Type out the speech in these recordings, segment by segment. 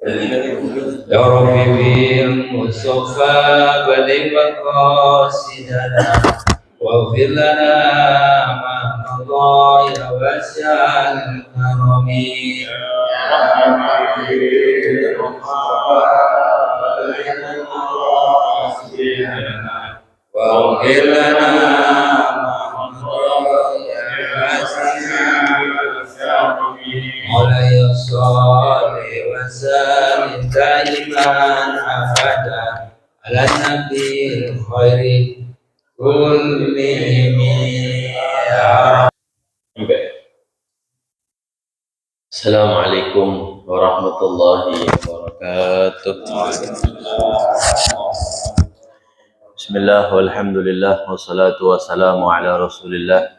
يا ربي بالمصطفى بلغ مقاصدنا واغفر لنا ما مضى يا واسع الكرم واغفر لنا ما مضى يا واسع الكرم مولاي صل وسلم دائما ابدا على النبي الخير كلهم يا رب. Assalamualaikum warahmatullahi wabarakatuh. Bismillah walhamdulillah wassalatu wassalamu ala rasulillah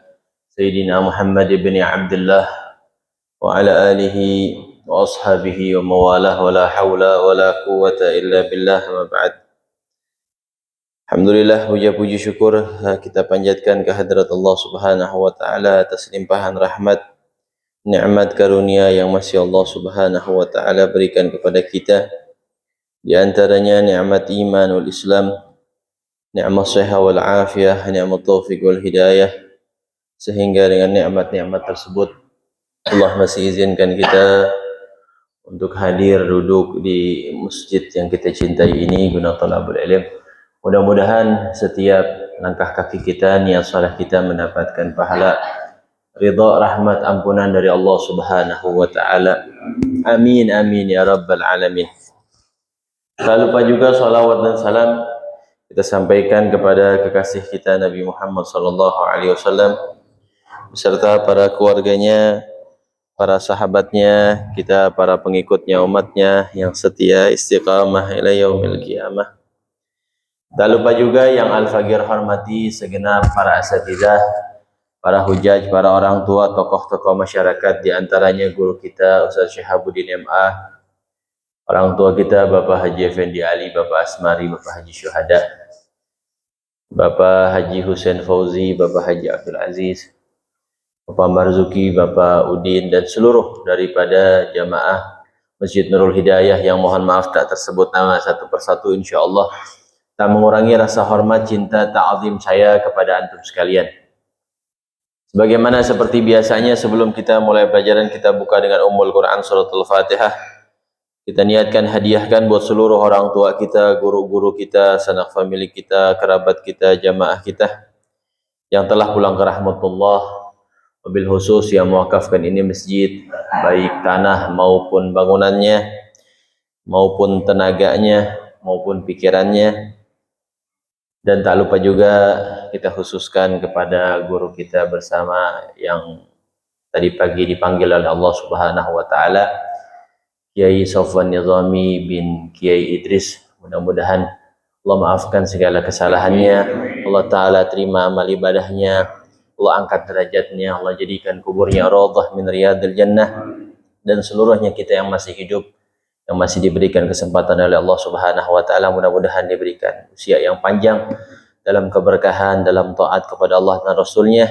Sayyidina Muhammad ibn Abdullah wa ala alihi wa ashabihi wa mawalah wa la hawla wa la quwwata illa billah wa ba'd. Alhamdulillah, puja-puji syukur kita panjatkan kehadrat Allah Subhanahu wa taala atas limpahan rahmat, nikmat karunia yang masih Allah Subhanahu wa taala berikan kepada kita. Di antaranya nikmat iman wal Islam, nikmat sehat wal afiyah, nikmat taufik wal hidayah. Sehingga dengan nikmat-nikmat tersebut Allah masih izinkan kita untuk hadir duduk di masjid yang kita cintai ini guna talabul ilm. Mudah-mudahan setiap langkah kaki kita, niat salat kita mendapatkan pahala, ridha, rahmat, ampunan dari Allah Subhanahu wa taala. Amin amin ya rabbal alamin. Tak lupa juga salawat dan salam kita sampaikan kepada kekasih kita Nabi Muhammad sallallahu alaihi wasallam beserta para keluarganya, para sahabatnya, kita para pengikutnya, umatnya yang setia istiqamah ila yaumil qiyamah. Tak lupa juga yang Al-Fagir hormati segenap para asatidzah, para hujaj, para orang tua, tokoh-tokoh masyarakat, di antaranya guru kita Ustaz Syihabuddin MA, orang tua kita Bapak Haji Effendi Ali, Bapak Asmari, Bapak Haji Syuhada, Bapak Haji Husain Fauzi, Bapak Haji Abdul Aziz, Bapak Marzuki, Bapak Udin, dan seluruh daripada jamaah Masjid Nurul Hidayah yang mohon maaf tak tersebut nama satu persatu, insyaallah tak mengurangi rasa hormat, cinta, ta'zim saya kepada antum sekalian. Sebagaimana seperti biasanya, sebelum kita mulai pelajaran, kita buka dengan Ummul Quran Suratul Fatihah. Kita niatkan hadiahkan buat seluruh orang tua kita, guru-guru kita, sanak famili kita, kerabat kita, jamaah kita yang telah pulang ke rahmatullah, wabil khusus yang mewakafkan ini masjid, baik tanah maupun bangunannya, maupun tenaganya, maupun pikirannya. Dan tak lupa juga kita khususkan kepada guru kita bersama yang tadi pagi dipanggil oleh Allah Subhanahu wa taala, Kiai Sofwan Nizami bin Kiai Idris. Mudah-mudahan Allah maafkan segala kesalahannya, Allah taala terima amal ibadahnya, Allah angkat derajatnya, Allah jadikan kuburnya raudhah min riyadil jannah, dan seluruhnya kita yang masih hidup, yang masih diberikan kesempatan oleh Allah Subhanahu wa taala, mudah-mudahan diberikan usia yang panjang dalam keberkahan, dalam taat kepada Allah dan Rasulnya,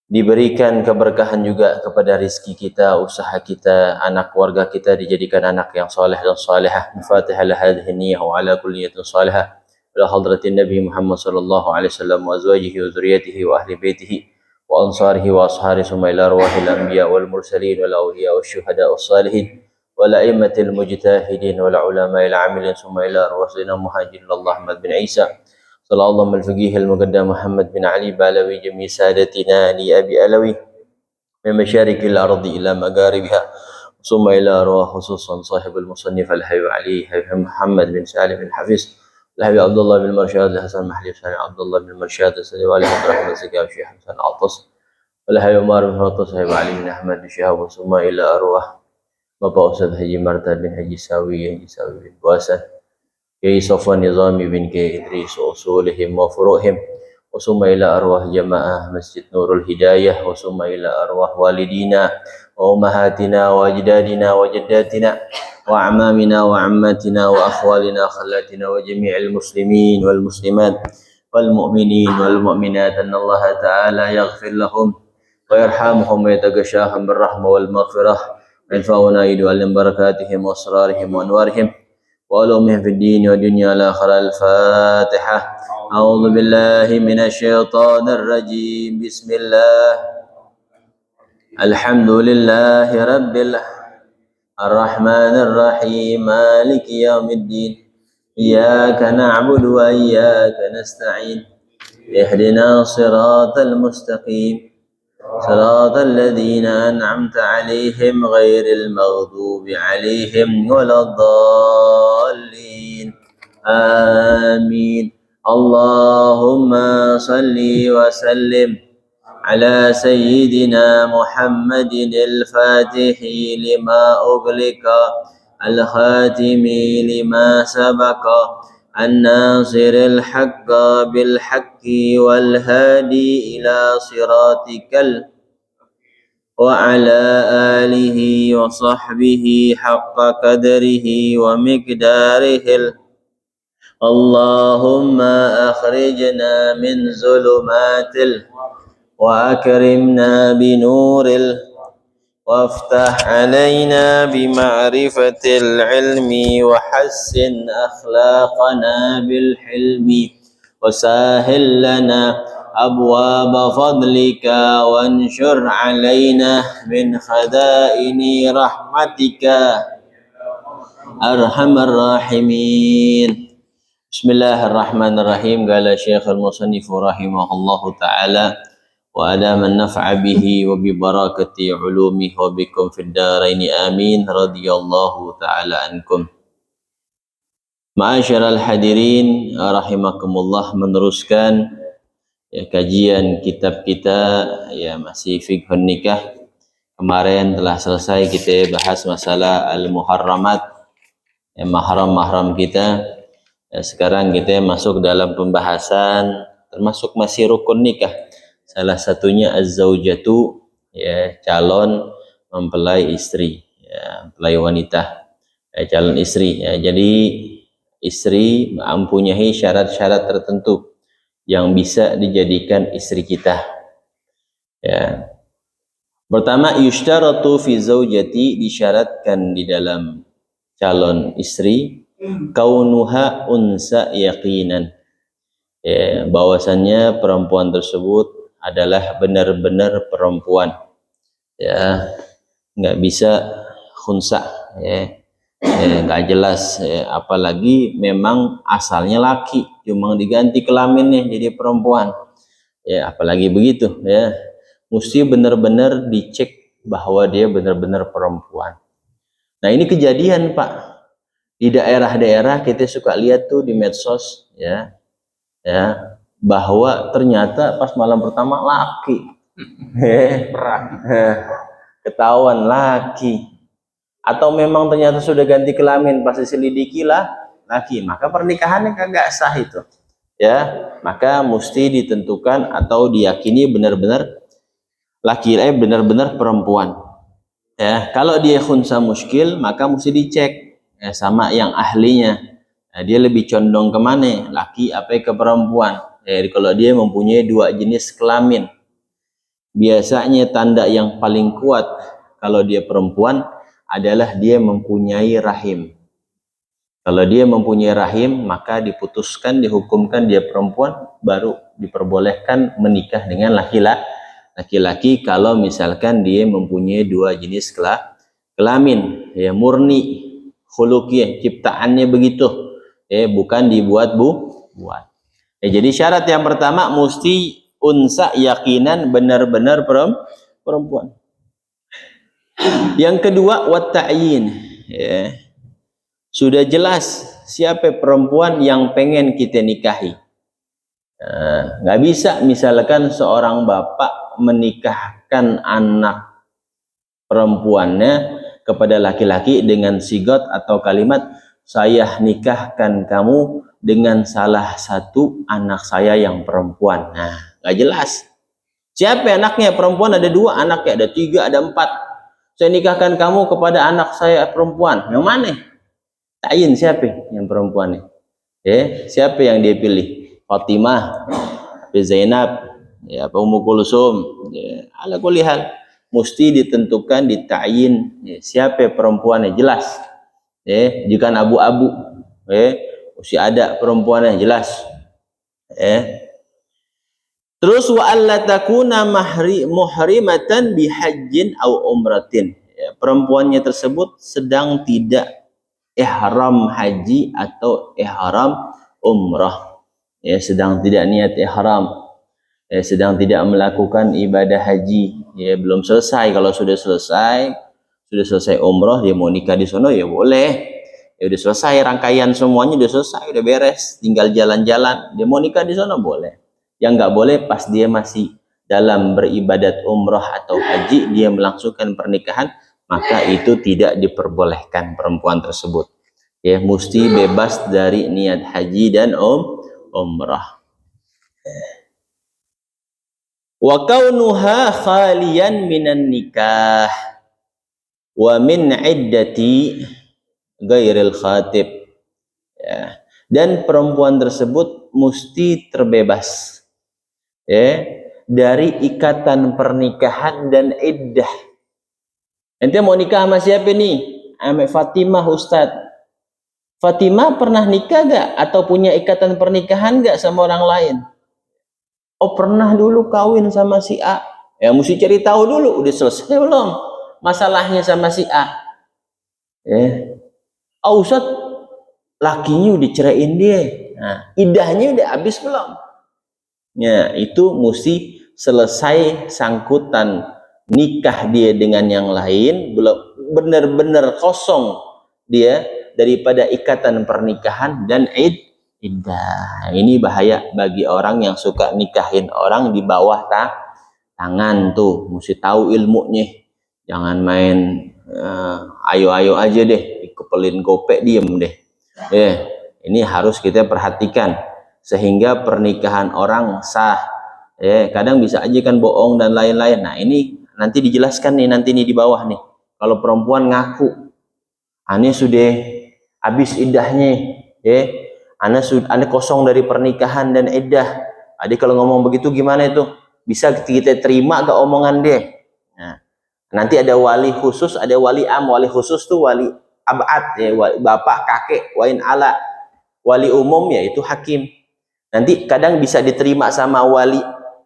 diberikan keberkahan juga kepada rizki kita, usaha kita, anak keluarga kita dijadikan anak yang saleh dan salihah. Al-Fatihah li hadhihi niyyah wa ala kulli niyatin salihah ila hadratin Nabi Muhammad sallallahu alaihi wasallam wa azwajihi wa dzurriyyatihi wa ahli baitihi wa ansarihi wa asharihi summa ila arwahil anbiya wal mursalin wal awliya wasyuhada was salihin والأئمة المجتهدين والعلماء العاملين ثم إلى رسولنا مهاجر الله أحمد بن عيسى صلى الله عليه الفقيه المقدم محمد بن علي بعلوي جميع سادتنا لأبي علوي من مشارق الأرض إلى مغاربها ثم إلى أرواح خصوصا صاحب المصنف الحبيب علي محمد بن سالم بن حفيظ الحبيب عبد الله بن مرشاد الحسن محلي حسين عبد الله بن مرشاد السليم علي بن رحمة الزكاة الشيخ حسن عطس والحبيب عمر بن عطس الحبيب علي بن أحمد بن شهاب ثم إلى أرواح Bapak Ustaz Haji Marta bin Haji Sawi bin Buasan, Kiai Sofwan Nizami bin Kiai Idris, usulihim wa furuhim, wa summa ila arwah jamaah Masjid Nurul Hidayah, wa summa ila arwah walidina wa ummahatina wa ajdadina wa jaddatina wa amamina wa ammatina wa akhwalina khalatina wa jami'il muslimin wal muslimat wal mu'minin wal mu'minat anna Allah ta'ala yaghfir lahum wa yarhamuhum wa yataghashahum birrahmah wal maghfirah وانفعنا وعلم بركاتهم وأسرارهم وأنوارهم وعلومهم في الدين والدنيا والآخرة. الفاتحة. أعوذ بالله من الشيطان الرجيم. بسم الله. الحمد لله رب الرحمن الرحيم مالك يوم الدين إياك نعبد وإياك نستعين اهدنا صراط المستقيم صراط الذين أنعمت عليهم غير المغضوب عليهم ولا الضالين آمين. اللهم صل وسلم على سيدنا محمد الفاتح لما أغلق الخاتم لما سبق الناصر الحق بالحق والهادي إلى صراطك وعلى آله وصحبه حق قدره ومقداره. اللهم أخرجنا من ظلمات وأكرمنا بنور وافتح علينا بمعرفة العلم وحسن أخلاقنا بالحلم وسهل لنا أبواب فضلك وانشر علينا من خزائن رحمتك أرحم الراحمين. Bismillahirrahmanirrahim. Qala Syekhul Musannif rahimahullahu taala wa adaman naf'a bihi wa bi barakati ulumihi wa bikum fid dharain amin radhiyallahu taala ankum. Ma'asyiral hadirin rahimakumullah, meneruskan kajian kitab kita masih fiqhun nikah. Kemarin telah selesai kita bahas masalah al-muharramat, mahram-mahram kita. Sekarang kita masuk dalam pembahasan termasuk masih rukun nikah. Salah satunya az-zaujatu, calon mempelai istri, mempelai wanita, calon istri. Jadi istri mempunyai syarat-syarat tertentu yang bisa dijadikan istri kita. Pertama, yushtaratu fi zaujati, disyaratkan di dalam calon istri kaunuha unsa yaqinan, bahwasannya perempuan tersebut adalah benar-benar perempuan, nggak bisa khunsa, nggak jelas, apalagi memang asalnya laki cuma diganti kelaminnya jadi perempuan, apalagi begitu, mesti benar-benar dicek bahwa dia benar-benar perempuan. Nah, ini kejadian Pak. Di daerah-daerah kita suka lihat tuh di medsos, bahwa ternyata pas malam pertama laki, ketahuan laki, atau memang ternyata sudah ganti kelamin, pas diselidiki lah laki, maka pernikahannya kagak sah itu, maka mesti ditentukan atau diyakini benar-benar laki, benar-benar perempuan. Kalau dia khunsa muskil, maka mesti dicek sama yang ahlinya, dia lebih condong kemana, laki apa ke perempuan. Kalau dia mempunyai dua jenis kelamin, biasanya tanda yang paling kuat kalau dia perempuan adalah dia mempunyai rahim. Kalau dia mempunyai rahim, maka diputuskan, dihukumkan dia perempuan, baru diperbolehkan menikah dengan laki-laki. Kalau misalkan dia mempunyai dua jenis kelamin, murni khuluqiyah, ciptaannya begitu, bukan dibuat-buat. Jadi syarat yang pertama mesti unsa yakinan, benar-benar perempuan. Yang kedua wat ta'yin, sudah jelas siapa perempuan yang pengen kita nikahi. Nggak bisa misalkan seorang bapak menikahkan anak perempuannya kepada laki-laki dengan sigot atau kalimat, saya nikahkan kamu dengan salah satu anak saya yang perempuan. Nah, nggak jelas siapa anaknya. Perempuan ada dua, anaknya ada tiga, ada empat. Saya nikahkan kamu kepada anak saya perempuan. Yang mana? Ta'yin siapa yang perempuannya? Siapa yang dia pilih? Fatimah, Zainab, Ummu Kulsum, ala kulli hal. mesti ditentukan, dita'yin siapa perempuannya jelas. Jika abu-abu, mesti ada perempuannya jelas. Terus wa alla takuna muhrimatan bihajjin au umratin. Perempuannya tersebut sedang tidak ihram haji atau ihram umrah. Sedang tidak niat ihram. Sedang tidak melakukan ibadah haji. Belum selesai. Kalau sudah selesai umrah, dia mau nikah di sana ya boleh. Udah selesai rangkaian semuanya, udah selesai, udah beres, tinggal jalan-jalan. Dia mau nikah di sana boleh. Yang nggak boleh pas dia masih dalam beribadat umrah atau haji, dia melangsungkan pernikahan, maka itu tidak diperbolehkan perempuan tersebut. Mesti bebas dari niat haji dan umrah. Wa kaunuha khaliyan minan nikah wa min iddati ghairil khatib. Dan perempuan tersebut mesti terbebas dari ikatan pernikahan dan iddah. Ente mau nikah sama siapa nih? Sama Fatimah, Ustadz. Fatimah pernah nikah gak? Atau punya ikatan pernikahan gak sama orang lain? Oh pernah dulu kawin sama si A. Mesti cari tahu dulu, udah selesai belum masalahnya sama si A. Oh Ustadz, lakinya udah ceraiin dia. Nah, iddahnya udah habis belum? Itu mesti selesai sangkutan nikah dia dengan yang lain, belum benar-benar kosong dia daripada ikatan pernikahan dan iddah. Ini bahaya bagi orang yang suka nikahin orang di bawah tangan tuh, mesti tahu ilmunya. Jangan main ayo-ayo aja deh, dikepelin gopek diem deh. Ini harus kita perhatikan sehingga pernikahan orang sah. Kadang bisa aja kan bohong dan lain-lain. Nah ini nanti dijelaskan nih nanti nih di bawah nih. Kalau perempuan ngaku, ane sudah habis iddahnya, ane kosong dari pernikahan dan iddah. Adik kalau ngomong begitu gimana itu? Bisa kita terima ke omongan dia? Nah, nanti ada wali khusus, ada wali am. Wali khusus tuh wali abad, bapak, kakek, wain ala. Wali umum yaitu hakim. Nanti kadang bisa diterima sama wali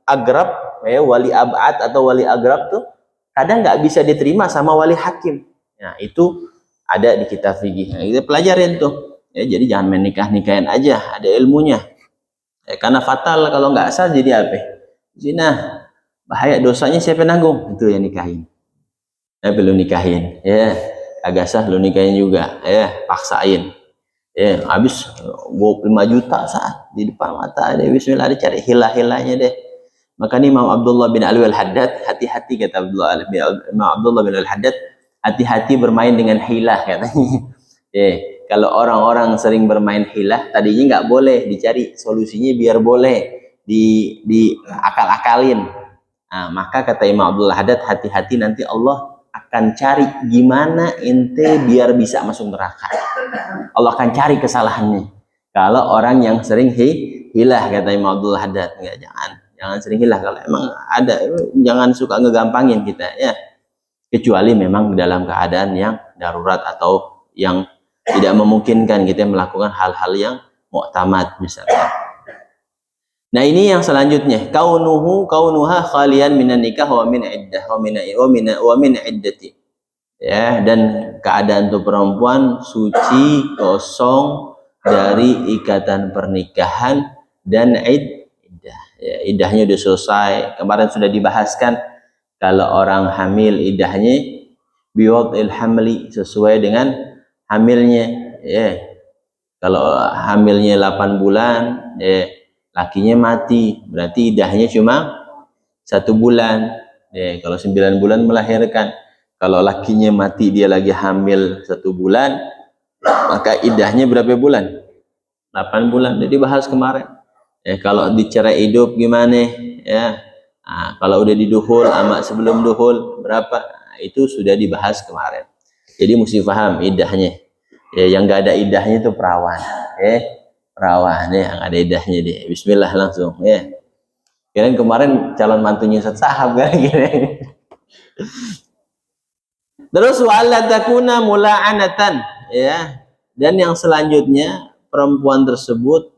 agrab, wali abad atau wali agrab tuh kadang nggak bisa diterima sama wali hakim. Nah itu ada di kitab fikih. Nah, kita pelajarin tuh. Jadi jangan main nikah-nikahin aja, ada ilmunya. Karena fatal kalau nggak sah jadi apa? Zina. Bahaya, dosanya siapa nanggung? Itu yang nikahin. Belum nikahin. Agak sah lu nikahin juga. Paksain. Habis 25 juta saat di depan mata deh, bismillah dicari hilah-hilahnya deh. Maka ini Imam Abdullah bin Alwi Al-Haddad, hati-hati kata Imam Abdullah bin Al-Haddad, hati-hati bermain dengan hilah katanya. Kalau orang-orang sering bermain hilah, tadinya nggak boleh, dicari solusinya biar boleh di akal-akalin. Nah, maka kata Imam Abdullah Haddad, hati-hati nanti Allah akan cari gimana ente biar bisa masuk neraka. Allah akan cari kesalahannya. Kalau orang yang sering hilah kata Imam Abdullah Haddad, enggak, jangan sering hilah. Kalau emang ada, jangan suka ngegampangin kita ya. Kecuali memang dalam keadaan yang darurat atau yang tidak memungkinkan kita melakukan hal-hal yang mu'tamad misalnya. Nah ini yang selanjutnya, kaunuha khalian minan nikah wa min iddah wa min iddati. Dan keadaan tuh perempuan suci, kosong dari ikatan pernikahan dan iddah. Iddahnya udah selesai. Kemarin sudah dibahaskan kalau orang hamil iddahnya biwad'il hamli, sesuai dengan hamilnya. Kalau hamilnya 8 bulan, lakinya mati, berarti iddahnya cuma 1 bulan. Kalau 9 bulan melahirkan. Kalau lakinya mati dia lagi hamil 1 bulan, maka iddahnya berapa bulan? 8 bulan. Jadi bahas kemarin. Kalau dicerai hidup gimana? Nah, kalau udah diduhul sama sebelum duhul berapa? Nah, itu sudah dibahas kemarin. Jadi mesti paham iddahnya. Yang nggak ada iddahnya itu perawan. Perawan yang ada iddahnya dia. Bismillah langsung. Kirain kemarin calon mantunya Ustaz Sahab kan? Terus wala takuna mula'anatan, ya. Dan yang selanjutnya perempuan tersebut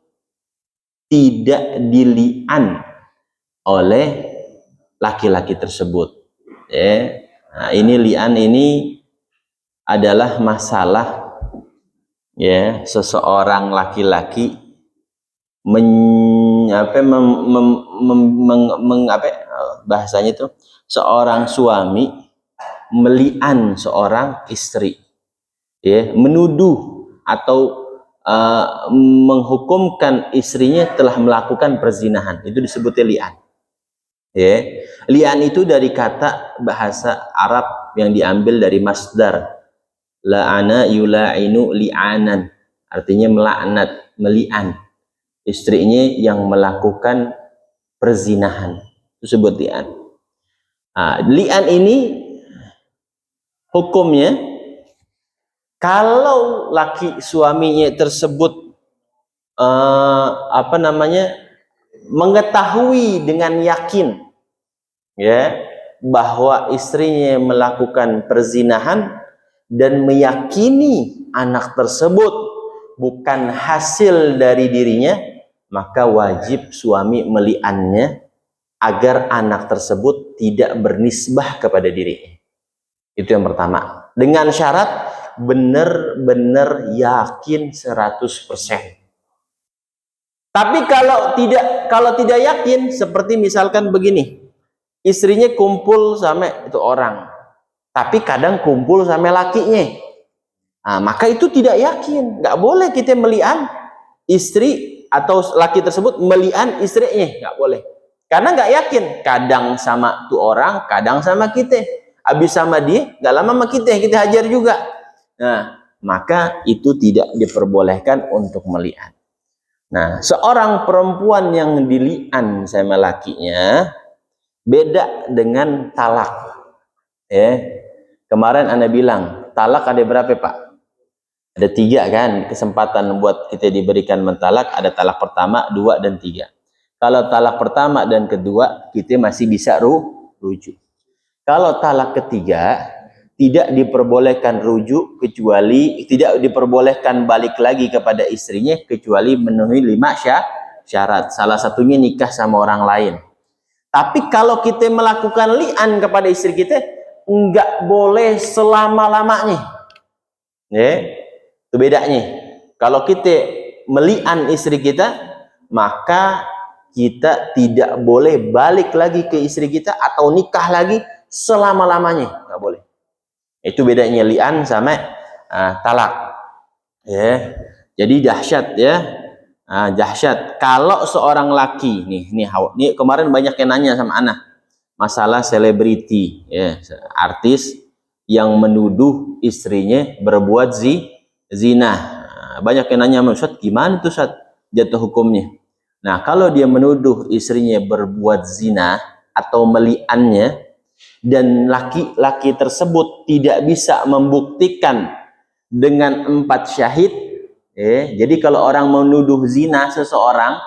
tidak dili'an oleh laki-laki tersebut. Ya. Nah, ini li'an ini adalah masalah, ya, seseorang laki-laki bahasanya itu seorang suami meli'an seorang istri, ya, menuduh atau menghukumkan istrinya telah melakukan perzinahan, itu disebutnya li'an. Ya, li'an itu dari kata bahasa Arab yang diambil dari masdar la'ana yula'inu li'anan, artinya melaknat, meli'an istrinya yang melakukan perzinahan, itu disebut li'an. Nah, li'an ini hukumnya kalau laki suaminya tersebut mengetahui dengan yakin, ya, bahwa istrinya melakukan perzinahan dan meyakini anak tersebut bukan hasil dari dirinya, maka wajib suami meli'annya agar anak tersebut tidak bernisbah kepada dirinya. Itu yang pertama. Dengan syarat benar-benar yakin 100%. Tapi kalau tidak yakin, seperti misalkan begini, istrinya kumpul sama itu orang, tapi kadang kumpul sama lakinya. Nah, maka itu tidak yakin, nggak boleh kita meli'an istri atau laki tersebut meli'an istrinya, nggak boleh. Karena nggak yakin, kadang sama tuh orang, kadang sama kita. Habis sama dia, nggak lama sama kita hajar juga. Nah, maka itu tidak diperbolehkan untuk meli'an. Nah, seorang perempuan yang dili'an sama lakinya beda dengan talak. Ya, kemarin Anda bilang talak ada berapa, Pak? Ada 3 kan, kesempatan buat kita diberikan mentalak. Ada talak pertama, 2, dan 3. Kalau talak pertama dan kedua kita masih bisa rujuk. Kalau talak ketiga tidak diperbolehkan rujuk, kecuali tidak diperbolehkan balik lagi kepada istrinya kecuali memenuhi 5 syarat. Salah satunya nikah sama orang lain. Tapi kalau kita melakukan li'an kepada istri kita, enggak boleh selama-lamanya. Ya, itu bedanya. Kalau kita meli'an istri kita, maka kita tidak boleh balik lagi ke istri kita atau nikah lagi selama-lamanya, nggak boleh. Itu bedanya li'an sama talak. Ya, jadi dahsyat, ya. Dahsyat kalau seorang laki nih kemarin banyak yang nanya sama anak masalah selebriti, ya, artis yang menuduh istrinya berbuat zina. Banyak yang nanya, Ustaz, gimana tuh, Ustaz, jatuh hukumnya? Nah, kalau dia menuduh istrinya berbuat zina atau meli'annya dan laki-laki tersebut tidak bisa membuktikan dengan 4 syahid, jadi kalau orang menuduh zina seseorang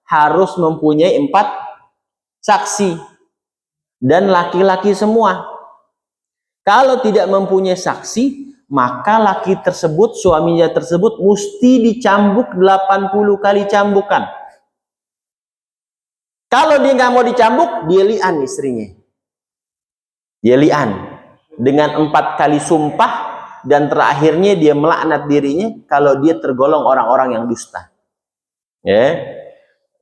harus mempunyai 4 saksi dan laki-laki semua. Kalau tidak mempunyai saksi, maka laki tersebut, suaminya tersebut mesti dicambuk 80 kali cambukan. Kalau dia nggak mau dicambuk, dia li'an istrinya. Dia li'an dengan 4 kali sumpah, dan terakhirnya dia melaknat dirinya kalau dia tergolong orang-orang yang dusta. Ya,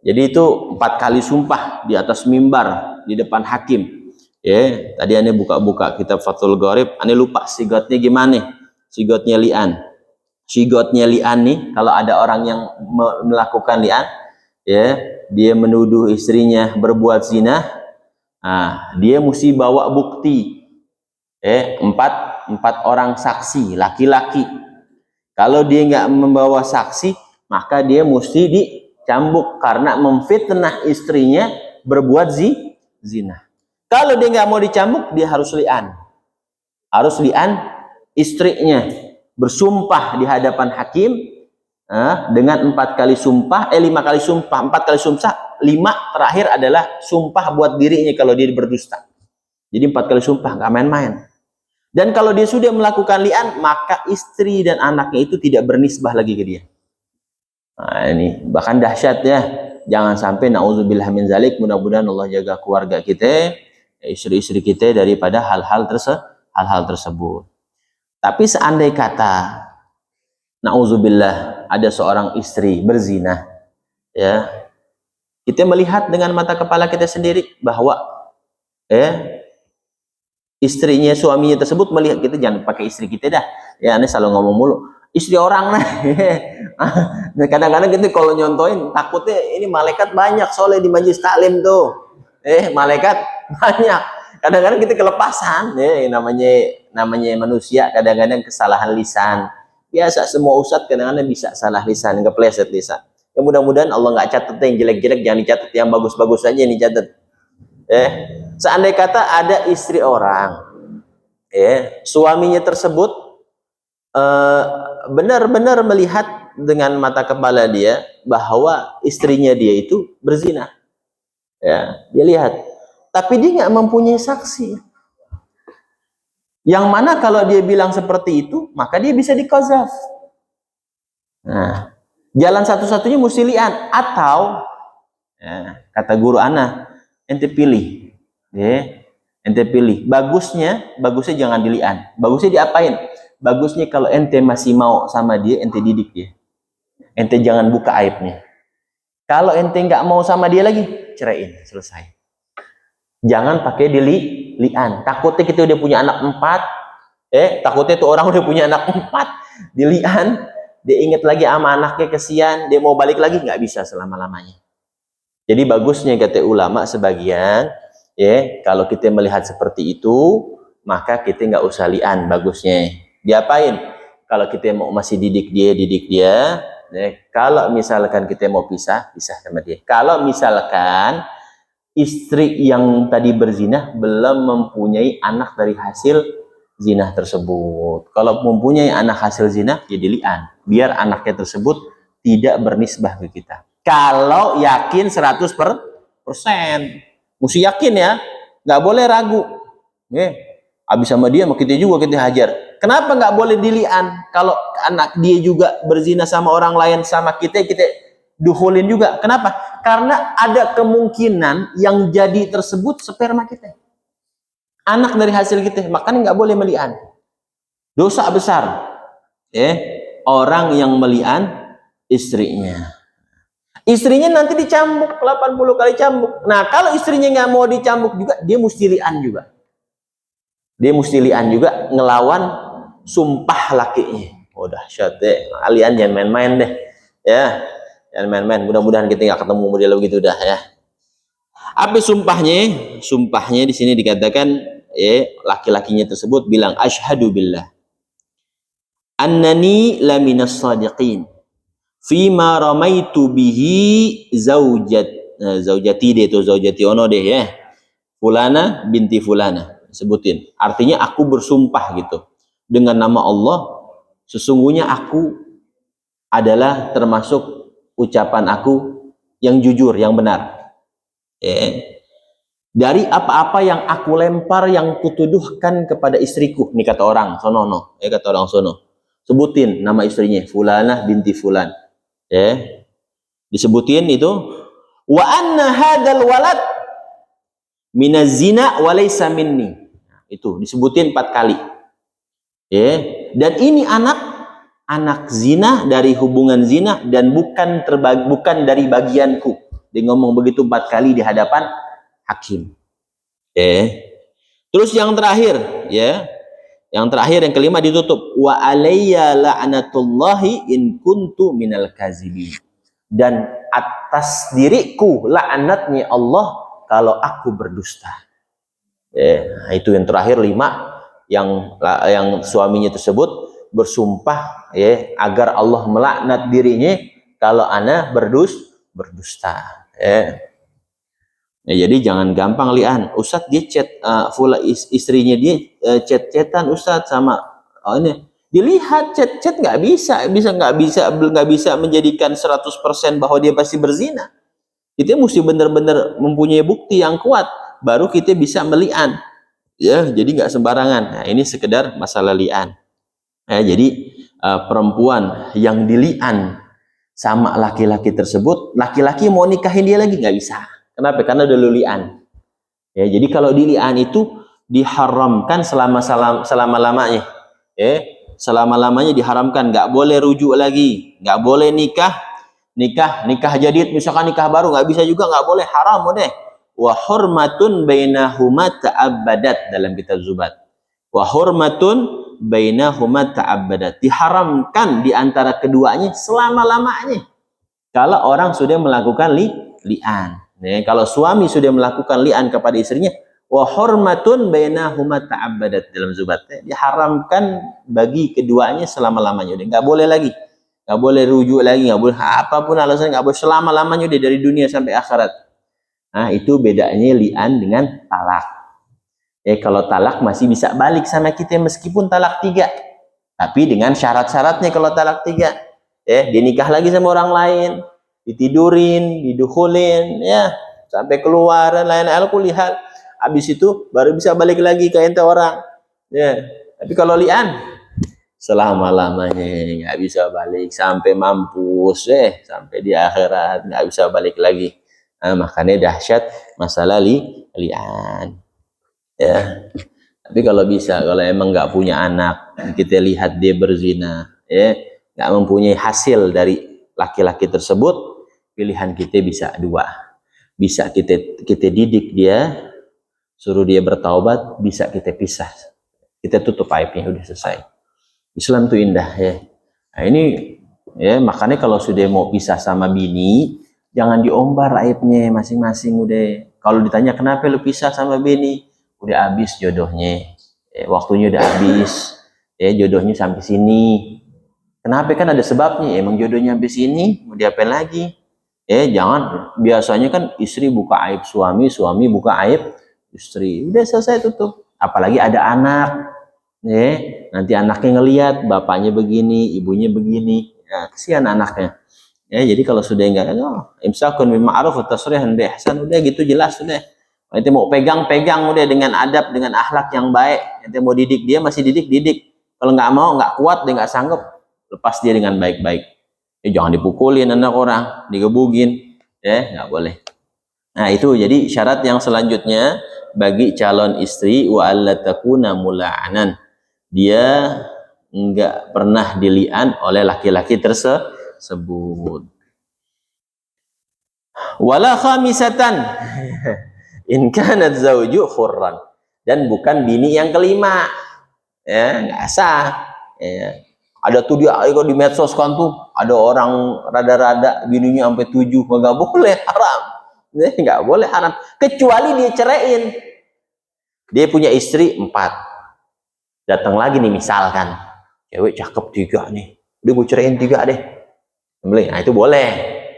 jadi itu 4 kali sumpah di atas mimbar di depan hakim. Ya, tadi Ane buka-buka kitab Fathul Gharib, Ane lupa sigotnya gimana. Sigotnya li'an. Sigotnya li'an nih, kalau ada orang yang melakukan li'an, ya, dia menuduh istrinya berbuat zina, dia mesti bawa bukti, empat orang saksi laki-laki. Kalau dia nggak membawa saksi, maka dia mesti dicambuk karena memfitnah istrinya berbuat zina. Kalau dia nggak mau dicambuk, dia harus li'an. Harus li'an istrinya, bersumpah di hadapan hakim dengan 4 kali sumpah, 5 kali sumpah, 4 kali sumpah, 5 terakhir adalah sumpah buat dirinya kalau dia berdusta. Jadi 4 kali sumpah, nggak main-main. Dan kalau dia sudah melakukan li'an, maka istri dan anaknya itu tidak bernisbah lagi ke dia. Nah, ini bahkan dahsyat ya. Jangan sampai na'udzubillah min zalik, mudah-mudahan Allah jaga keluarga kita, istri-istri kita daripada hal-hal tersebut. Tapi seandai kata na'udzubillah ada seorang istri berzina, ya, kita melihat dengan mata kepala kita sendiri bahwa istrinya, suaminya tersebut melihat, kita jangan pakai istri kita dah. Ya, aneh selalu ngomong mulu, istri orang nah. Kadang-kadang kita kalau nyontoin takutnya ini malaikat banyak soalnya di majelis taklim tuh. Malaikat banyak. Kadang-kadang kita kelepasan, namanya manusia, kadang-kadang kesalahan lisan. Biasa, semua ustadz kadang-kadang bisa salah lisan, kepleset lisan. Ya mudah-mudahan Allah nggak catat yang jelek-jelek, jangan dicatat, yang bagus-bagus saja yang dicatat. Seandai kata ada istri orang, suaminya tersebut benar-benar melihat dengan mata kepala dia bahwa istrinya dia itu berzina, ya, dia lihat, tapi dia nggak mempunyai saksi. Yang mana kalau dia bilang seperti itu, maka dia bisa diqazaf. Nah, jalan satu-satunya mesti li'an, atau kata guru ana, ente pilih, ente pilih. Bagusnya jangan dili'an. Bagusnya diapain? Bagusnya kalau ente masih mau sama dia, ente didik dia. Ente jangan buka aibnya. Kalau ente nggak mau sama dia lagi, ceraiin, selesai. Jangan pakai li'an. Takutnya kita udah punya anak 4, takutnya tuh orang udah punya anak 4, dili'an, dia inget lagi sama anaknya, kesian, dia mau balik lagi, nggak bisa selama-lamanya. Jadi bagusnya kata ulama sebagian, kalau kita melihat seperti itu, maka kita nggak usah li'an. Bagusnya diapain? Kalau kita mau masih didik dia. Kalau misalkan kita mau pisah sama dia. Kalau misalkan istri yang tadi berzina belum mempunyai anak dari hasil zina tersebut. Kalau mempunyai anak hasil zina, ya dili'an, biar anaknya tersebut tidak bernisbah ke kita. Kalau yakin 100%, mesti yakin ya, nggak boleh ragu. Habis sama dia, sama kita juga kita hajar. Kenapa nggak boleh dili'an? Kalau anak dia juga berzina sama orang lain sama kita duhulin juga. Kenapa? Karena ada kemungkinan yang jadi tersebut sperma kita, anak dari hasil kita, makanya nggak boleh meli'an. Dosa besar. Orang yang meli'an istrinya. Istrinya nanti dicambuk 80 kali cambuk. Nah, kalau istrinya nggak mau dicambuk juga, dia mesti li'an juga. Dia mesti li'an juga, ngelawan sumpah lakinya. Dahsyat deh. Kalian jangan main-main deh. Ya, jangan main-main. Mudah-mudahan kita nggak ketemu model begitu dah ya. Apa sumpahnya? Sumpahnya di sini dikatakan, laki-lakinya tersebut bilang, asyhadu billah annani laminas sadiqin fima ramaitu bihi zaujati deh, itu zaujati ono deh ya, fulana binti fulana, sebutin. Artinya aku bersumpah gitu dengan nama Allah, sesungguhnya aku adalah termasuk ucapan aku yang jujur, yang benar, dari apa-apa yang aku lempar, yang kutuduhkan kepada istriku. Ini kata orang sono, kata orang sono, sebutin nama istrinya, fulanah binti fulan, disebutin itu, wa anna hadzal walad minaz zina wa laysa minni, itu disebutin 4 kali, dan ini anak zina, dari hubungan zina, dan bukan dari bagianku. Dia ngomong begitu 4 kali di hadapan hakim. Terus yang terakhir, yang kelima ditutup, wa alayya la'natullahi in kuntu minal kazibin, dan atas diriku laknatnya Allah kalau aku berdusta. Itu yang terakhir 5, yang suaminya tersebut bersumpah, agar Allah melaknat dirinya kalau ana berdusta. Jadi jangan gampang li'an. Ustadz dia chat istrinya dia chat-chatan Ustadz sama ini. Dilihat chat nggak bisa menjadikan 100% bahwa dia pasti berzina. Kita mesti benar-benar mempunyai bukti yang kuat, baru kita bisa meli'an. Ya, jadi nggak sembarangan. Nah, ini sekedar masalah li'an. Jadi perempuan yang dili'an sama laki-laki tersebut, laki-laki mau nikahin dia lagi nggak bisa. Kenapa? Karena udah li'an. Ya, jadi kalau dili'an itu diharamkan selama-lamanya. Ya, selama-lamanya diharamkan, nggak boleh rujuk lagi, nggak boleh nikah jadid, misalkan nikah baru nggak bisa juga, nggak boleh, haram deh. Wa hurmatun bainahuma ta'abbadat, dalam kitab Zubat. Wa hurmatun bainahuma ta'abbadat, diharamkan di antara keduanya selama-lamanya. Kalau orang sudah melakukan li'an. Nih, kalau suami sudah melakukan li'an kepada istrinya, wa hurmatun bainahuma ta'abbadat, dalam Zubat. Diharamkan bagi keduanya selama-lamanya. Udah nggak boleh lagi. Nggak boleh rujuk lagi, nggak boleh apapun alasannya, nggak boleh selama-lamanya udah, dari dunia sampai akhirat. Nah, itu bedanya li'an dengan talak. Kalau talak masih bisa balik sama kita meskipun talak 3. Tapi dengan syarat-syaratnya. Kalau talak 3, dia nikah lagi sama orang lain, ditidurin, didukulin, ya, sampai keluar dan lain-lain, kulihat. Habis itu baru bisa balik lagi ke ente orang. Ya. Tapi kalau li'an selama-lamanya nggak bisa balik sampai mampus, sampai di akhirat nggak bisa balik lagi. Nah, makanya dahsyat masalah li'an. Ya. Tapi kalau bisa, kalau emang nggak punya anak, kita lihat dia berzina, nggak mempunyai hasil dari laki-laki tersebut, pilihan kita bisa 2. Bisa kita didik dia, suruh dia bertaubat, bisa kita pisah, kita tutup aibnya, udah selesai. Islam tuh indah, ya. Nah, ini, ya, makanya kalau sudah mau pisah sama bini, jangan diombar aibnya masing-masing. Udah, kalau ditanya kenapa lu pisah sama bini, udah habis jodohnya, waktunya udah habis, jodohnya sampai sini. Kenapa? Kan ada sebabnya. Emang jodohnya sampai sini, mau diapain lagi? Jangan, biasanya kan istri buka aib suami, suami buka aib istri, udah selesai, tutup. Apalagi ada anak, nanti anaknya ngelihat bapaknya begini, ibunya begini, kesian anaknya. Jadi kalau sudah enggak, imsakun bil ma'ruf wa tasrihun bi ihsan, udah gitu jelas, udah. Nanti mau pegang udah, dengan adab, dengan akhlak yang baik. Nanti mau didik dia, masih didik. Kalau nggak mau, nggak kuat, dia nggak sanggup, lepas dia dengan baik-baik. Jangan dipukulin anak orang, digebugin, nggak boleh. Nah, itu jadi syarat yang selanjutnya bagi calon istri, wa alla takuna mula'anan, dia enggak pernah dili'an oleh laki-laki tersebut. Wala khamisatan in kanat zauju khurran, dan bukan bini yang kelima, nggak sah. Ada tuh dia di medsos kan tuh, ada orang rada-rada bininya sampai 7, nggak boleh, haram. Nggak boleh, haram, kecuali dia ceraiin. Dia punya istri 4, datang lagi nih, misalkan cewek cakep 3 nih, udah gue ceraiin 3 deh. Nah, itu boleh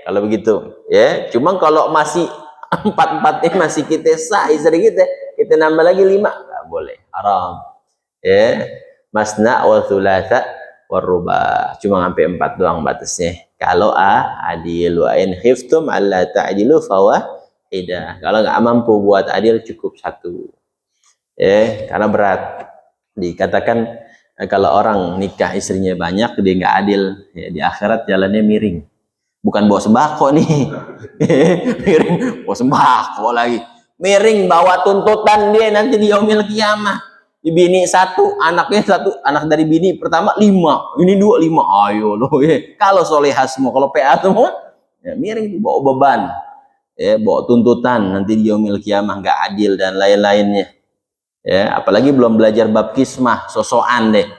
kalau begitu, ya. Cuma kalau masih 4-4 masih kita sah istri kita nambah lagi 5, nggak boleh, haram. Masna wa thulatha wa ruba', cuma sampai 4 doang batasnya. Kalau adil, wa in khiftum alla ta'dilu fawahidah, kalau nggak mampu buat adil, cukup 1. Karena berat. Dikatakan kalau orang nikah istrinya banyak, dia nggak adil, di akhirat jalannya miring. Bukan bawa sembako nih, miring bawa sembako lagi, miring bawa tuntutan dia nanti di yaumil qiyamah. Di bini 1, anaknya 1, anak dari bini pertama 5, ini 2, 5. Ayo loh, kalau solehah semua, kalau PA semua, miring, bawa beban, bawa tuntutan nanti di yaumil qiyamah, nggak adil dan lain-lainnya. Apalagi belum belajar bab kismah, sosokan deh.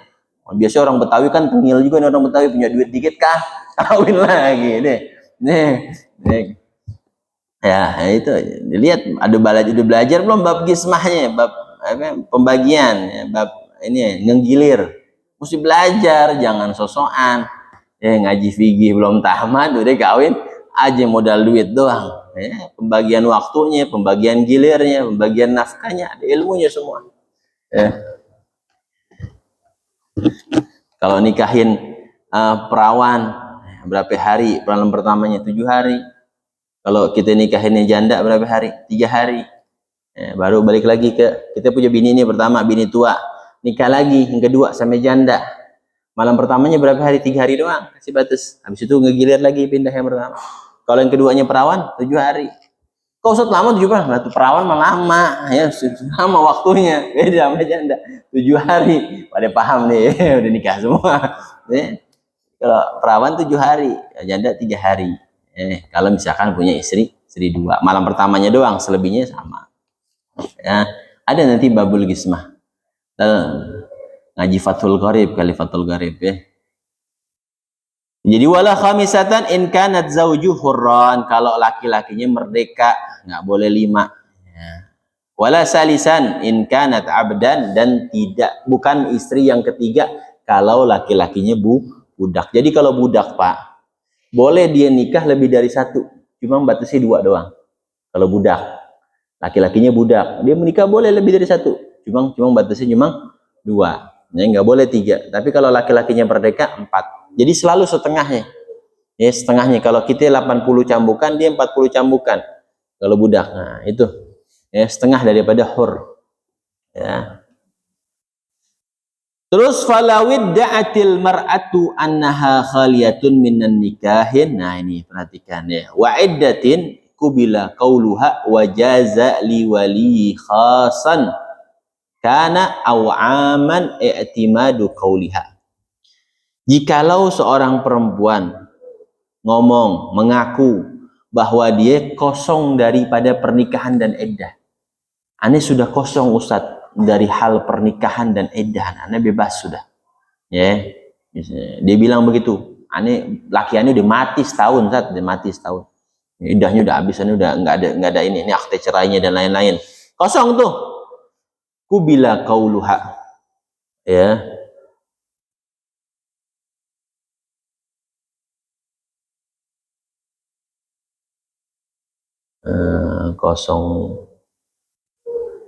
Biasa orang Betawi kan tengil juga nih, orang Betawi punya duit dikit kah, kawin lagi deh. Nih. Ya, itu dilihat, ada belajar belum bab kismahnya, bab pembagian, bab ini ngenggilir. Mesti belajar, jangan sosokan. Ngaji fikih belum tamat udah kawin aja, modal duit doang. Pembagian waktunya, pembagian gilirnya, pembagian nafkahnya, ada ilmunya semua. Kalau nikahin perawan, berapa hari? Perawan pertamanya 7 hari. Kalau kita nikahinnya janda berapa hari? 3 hari. Baru balik lagi ke kita punya bini ini, pertama bini tua, nikah lagi, yang kedua sampai janda. Malam pertamanya berapa hari? 3 hari doang, kasih batas. Habis itu ngegilir lagi, pindah yang pertama. Kalau yang keduanya perawan 7 hari. Kok Ustaz lama 7 hari? Lah tuh perawan mah lama, ya lama waktunya. Beda sama janda. 7 hari. Pada paham nih, udah nikah semua. Kalau perawan 7 hari, janda 3 hari. Kalau misalkan punya istri 2. Malam pertamanya doang, selebihnya sama. Ya, ada nanti babul gismah. Ngaji Fathul Gharib, kali Fathul Gharib ya. Jadi wala khamisatan in kanat zauju hurran, kalau laki-lakinya merdeka nggak boleh 5. Ya. Wala salisan in kanat abdan, dan bukan istri yang ketiga kalau laki-lakinya budak. Jadi kalau budak Pak, boleh dia nikah lebih dari 1, cuma batasi 2 doang. Kalau budak, laki-lakinya budak, dia menikah boleh lebih dari 1, cuma batasi cuma 2. Ya, nggak boleh 3. Tapi kalau laki-lakinya merdeka 4. Jadi selalu setengahnya. Ya, setengahnya. Kalau kita 80 cambukan, dia 40 cambukan. Kalau budak, nah itu. Ya, setengah daripada hur. Ya. Terus falawid da'atil mar'atu annaha khaliyatun minan nikahin. Nah, ini perhatikan ya. Wa iddatin kubila qauluha wa jaza li wali khasan kana awaman i'timadu qauliha. Jikalau seorang perempuan ngomong, mengaku bahwa dia kosong daripada pernikahan dan iddah. Ane sudah kosong Ustadz dari hal pernikahan dan iddah, ane bebas sudah. Ya. Dia bilang begitu. Laki ane udah mati setahun, Ustadz, udah mati setahun. Iddahnya udah habis, ane udah enggak ada ini akte cerainya dan lain-lain. Kosong tuh. Kubila qauluha. Ya.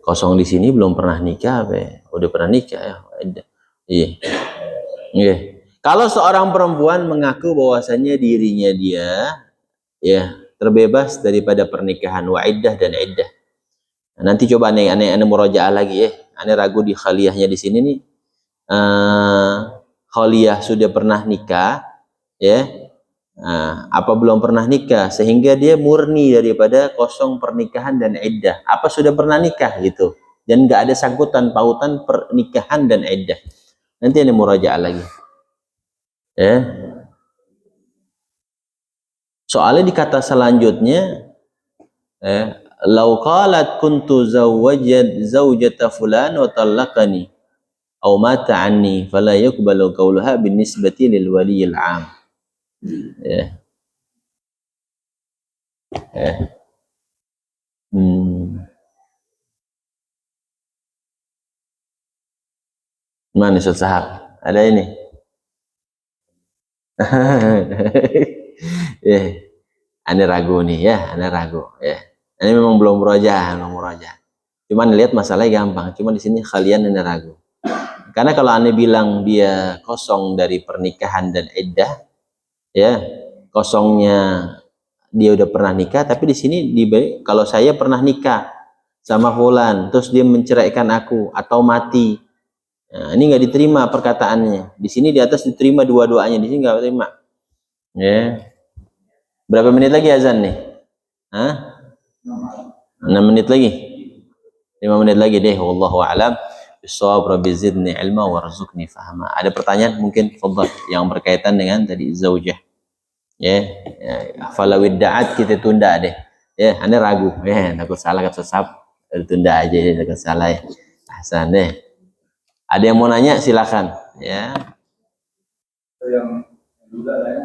Kosong di sini belum pernah nikah, udah pernah nikah ya. Iya. Iya. Kalau seorang perempuan mengaku bahwasanya dirinya dia ya terbebas daripada pernikahan wa iddah dan iddah. Nah, nanti coba aneh murajaah lagi ya. Aneh ragu di khaliyahnya di sini nih. Khaliyah sudah pernah nikah ya. Apa belum pernah nikah sehingga dia murni daripada kosong pernikahan dan iddah, apa sudah pernah nikah gitu, dan nggak ada sangkutan pautan pernikahan dan iddah. Nanti ini murajaah lagi ya. Soalnya di kata selanjutnya lau qalat kuntu zawjata fulan wa talaqani aw mata anni fala yuqbalu qawluha binisbati lil waliyil 'am. Ya. Mana Ustaz Sahab? Ada ini. Ane ragu nih ya, ane ragu ya. Ini memang belum murajaah. Cuman lihat masalahnya gampang. Cuma di sini kalian ane ragu. Karena kalau ane bilang dia kosong dari pernikahan dan iddah, ya kosongnya dia udah pernah nikah, tapi di sini kalau saya pernah nikah sama fulan, terus dia menceraikan aku atau mati, nah, ini nggak diterima perkataannya. Di sini di atas diterima dua-duanya, di sini nggak terima. Ya. Berapa menit lagi azan nih? 6 menit lagi. 5 menit lagi deh. Wallahu a'lam. Bissawab, rabbi zidni ilma warzuqni fahma. Ada pertanyaan mungkin fadhal yang berkaitan dengan tadi zaujah. Ya, falawid da'at kita tunda deh. Ya, ane ragu. Takut salah kata sesap. Tunda aja ya, takut salah ya. Hasan deh. Ada yang mau nanya silakan. Ya. Yang juga ya.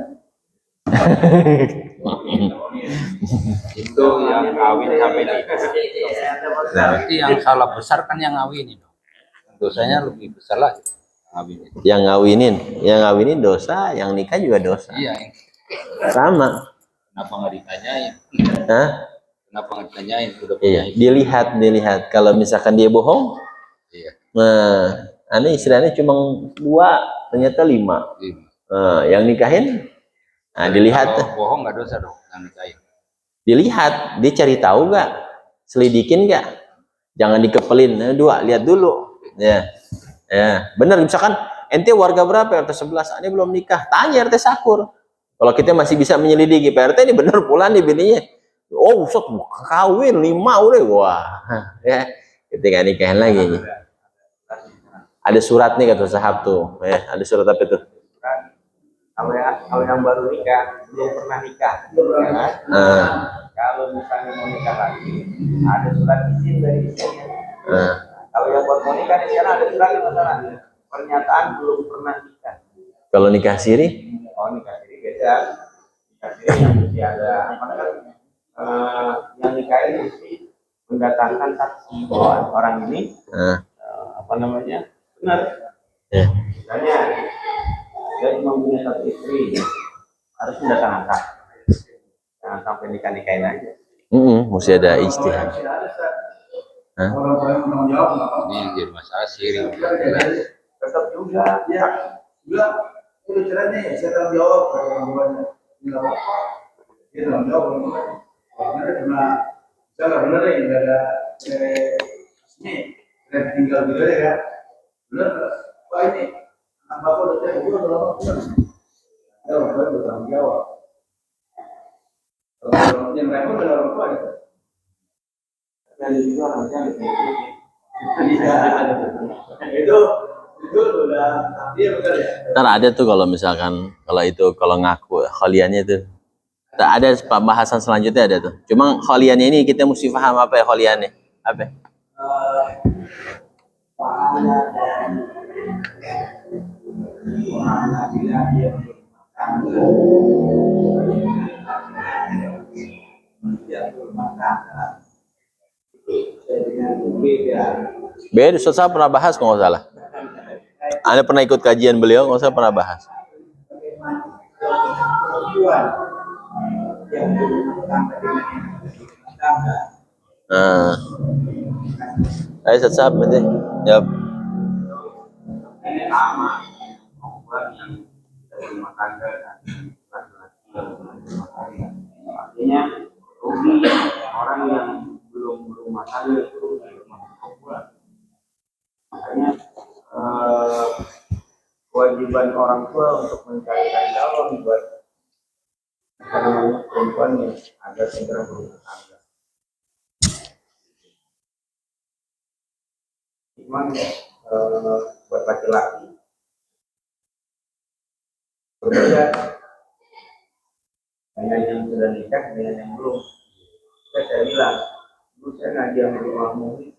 Itu yang kawin sampai nikah. Berarti yang salah besar kan yang ngawinin. Dosanya lebih besar lagi. Yang ngawinin dosa, yang nikah juga dosa. Iya. Sama. Kenapa nggak ditanyain? Kenapa nggak ditanyain? Iya. Dilihat. Kalau misalkan dia bohong, iya. Nah, istilahnya cuma 2, ternyata 5. Yang nikahin. Nah, dilihat. Kalau bohong nggak dosa dong yang nikahin. Dilihat, dia cari tahu nggak, selidikin nggak. Jangan dikepelin. Dua, lihat dulu. Ya. Ya, benar. Misalkan ente warga berapa? RT 11. Ini belum nikah. Tanya RT Sakur. Kalau kita masih bisa menyelidiki, Pak RT ini benar pula nih bininya. Oh, Ustaz, kawin 5 udah. Wah. Ya, ketika nikahin lagi. Ada surat nih kata sahab tuh. Ya, ada surat apa itu? Kalau yang baru nikah belum pernah nikah, ya kan? Kalau misalnya mau nikah lagi, ada surat izin dari istrinya. Kalau yang baru mau nikah di sana ada surat yang masalah pernyataan belum pernah nikah. Kalau nikah siri? Oh, nikah siri beda. Nikah siri yang mesti ada apa kan? Yang nikah ini mesti mendatangkan saksi bahwa orang ini apa namanya benar. Misalnya dia cuma punya satu istri, harus mendatangkan saksi. Jangan sampai nikah-nikahin aja. Mesti ada ijtihad. Ini yang jadi masalah siri. Tetap juga ya. Itu caranya saya tanggung jawab dia tanggung jawab karena misalnya benar ya nggak ada ini tinggal gitu ya benar pak ini anak bapak udah saya udah lama ya udah bertanggung jawab kalau yang repot adalah orang tua ya dan itu anaknya itu udah iya benar ya. Ntar ada tuh kalau misalkan kalau ngaku kholiannya tuh. Ada pembahasan selanjutnya ada tuh. Cuma kholiannya ini kita mesti paham apa ya kholiannya. Apa? Beda, Ustaz pernah bahas kalau nggak salah. Anda pernah ikut kajian beliau, nggak usah pernah bahas. Ayo Ustaz, nanti jawab. Ini sama yang rumah tangga artinya rugi orang yang belum berumah tangga itu makanya kewajiban orang tua untuk mencarikan calon buat perempuan yang agar segera berumah tangga. Cuman buat laki-laki berbeda dengan yang sudah nikah dengan yang belum. Saya bilang, dulu saya ngaji sama Imam Muhyiddin